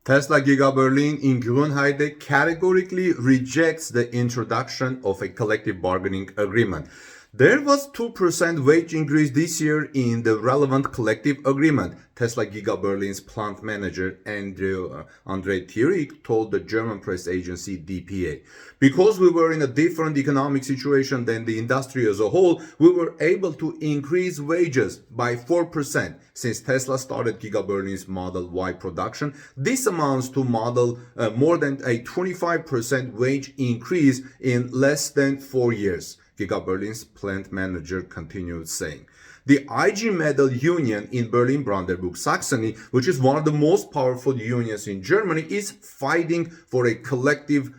Tesla Giga Berlin in Grünheide categorically rejects the introduction of a collective bargaining agreement. There was 2% wage increase this year in the relevant collective agreement, Tesla Giga Berlin's plant manager André Thierig told the German press agency dpa. Because we were in a different economic situation than the industry as a whole, we were able to increase wages by 4% since Tesla started Giga Berlin's Model Y production. This amounts to more than a 25% wage increase in less than 4 years. Giga Berlin's plant manager continued saying. The IG Metall union in Berlin-Brandenburg-Saxony, which is one of the most powerful unions in Germany, is fighting for a collective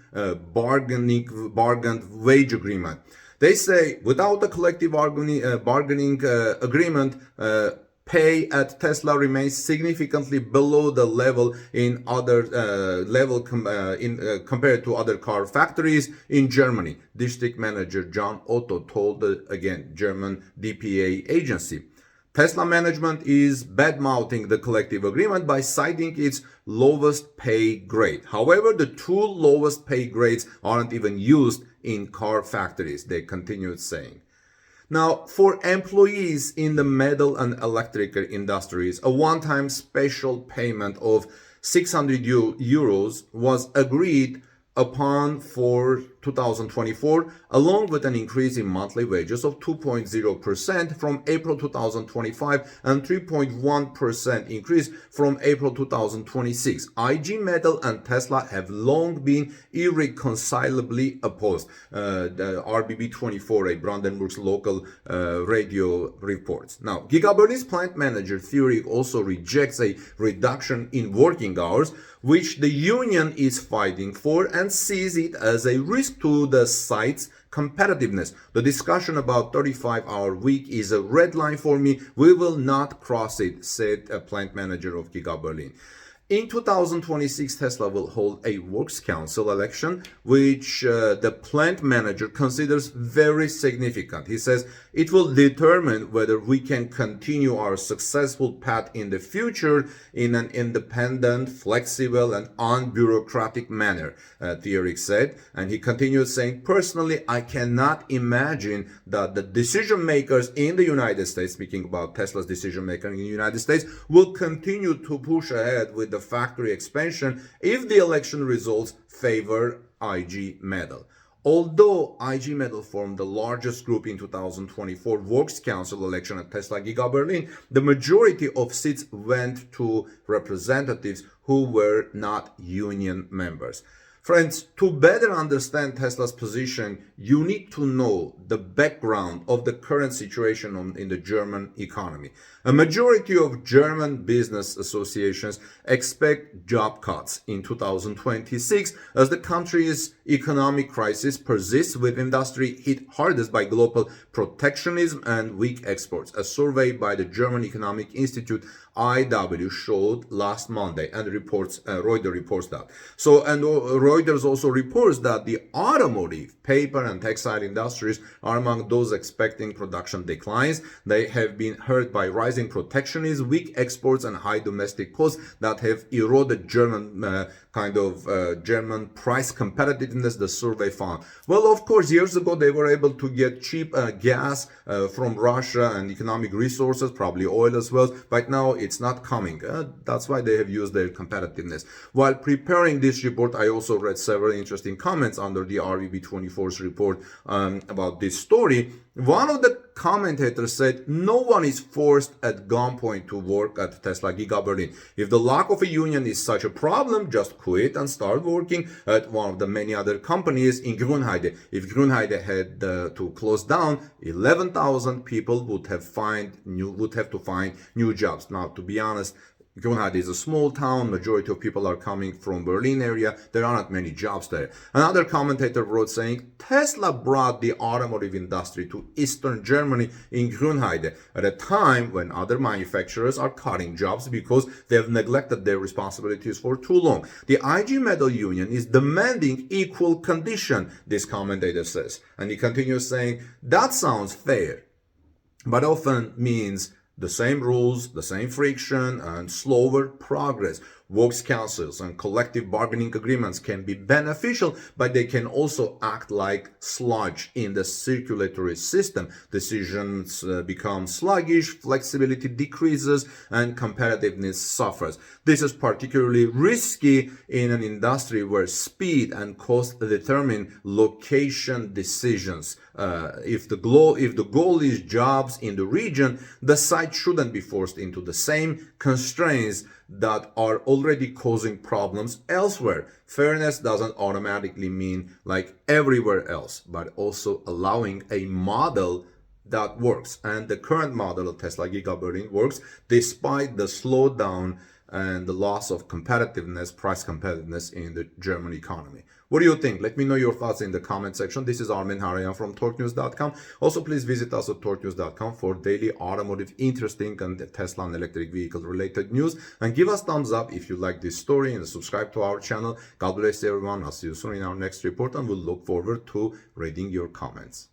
bargained wage agreement. They say without a collective bargaining agreement, pay at Tesla remains significantly below the level in compared to other car factories in Germany. District manager Jan Otto told the German DPA agency. Tesla management is badmouthing the collective agreement by citing its lowest pay grade. However, the two lowest pay grades aren't even used in car factories, they continued saying. Now, for employees in the metal and electrical industries, a one-time special payment of 600 euros was agreed upon for 2024, along with an increase in monthly wages of 2.0% from April 2025 and 3.1% increase from April 2026. IG Metall and Tesla have long been irreconcilably opposed. The RBB24, a Brandenburg's local radio reports. Now, Giga Berlin's plant manager Thierig also rejects a reduction in working hours, which the union is fighting for, and sees it as a risk to the site's competitiveness. The discussion about 35-hour week is a red line for me. We will not cross it, said a plant manager of Giga Berlin. In 2026, Tesla will hold a Works Council election, which the plant manager considers very significant. He says it will determine whether we can continue our successful path in the future in an independent, flexible, and unbureaucratic manner, Thierig said. And he continued saying, personally, I cannot imagine that the decision makers in the United States, speaking about Tesla's decision maker in the United States, will continue to push ahead with the factory expansion if the election results favor IG Metall. Although IG Metall formed the largest group in 2024 Works Council election at Tesla Giga Berlin, the majority of seats went to representatives who were not union members. Friends, to better understand Tesla's position, you need to know the background of the current situation in the German economy. A majority of German business associations expect job cuts in 2026 as the country's economic crisis persists, with industry hit hardest by global protectionism and weak exports. A survey by the German Economic Institute IW showed last Monday, and Reuters reports that. Reuters also reports that the automotive, paper, and textile industries are among those expecting production declines. They have been hurt by rising protectionism, weak exports, and high domestic costs that have eroded German German price competitiveness, the survey found. Well, of course, years ago they were able to get cheap gas from Russia and economic resources, probably oil as well, but now it's not coming. That's why they have used their competitiveness. While preparing this report, I also read several interesting comments under the RBB24's report about this story. One of the commentators said, no one is forced at gunpoint to work at Tesla Giga Berlin. If the lack of a union is such a problem, just quit and start working at one of the many other companies in Grünheide. If Grünheide had to close down, 11,000 people would have to find new jobs. Now, to be honest, Grünheide is a small town. Majority of people are coming from Berlin area. There are not many jobs there. Another commentator wrote saying, Tesla brought the automotive industry to Eastern Germany in Grünheide at a time when other manufacturers are cutting jobs because they have neglected their responsibilities for too long. The IG Metall union is demanding equal condition, this commentator says. And he continues saying, that sounds fair, but often means the same rules, the same friction, and slower progress. Works councils and collective bargaining agreements can be beneficial, but they can also act like sludge in the circulatory system. Decisions become sluggish, flexibility decreases, and competitiveness suffers. This is particularly risky in an industry where speed and cost determine location decisions. If the goal is jobs in the region, the site shouldn't be forced into the same constraints that are already causing problems elsewhere. Fairness doesn't automatically mean like everywhere else, but also allowing a model that works. And the current model of Tesla Giga Berlin works despite the slowdown and the loss of competitiveness, price competitiveness in the German economy. What do you think? Let me know your thoughts in the comment section. This is Armin Harayan from torquenews.com. Also, please visit us at torquenews.com for daily automotive, interesting and Tesla and electric vehicle related news. And give us thumbs up if you like this story and subscribe to our channel. God bless everyone. I'll see you soon in our next report and we'll look forward to reading your comments.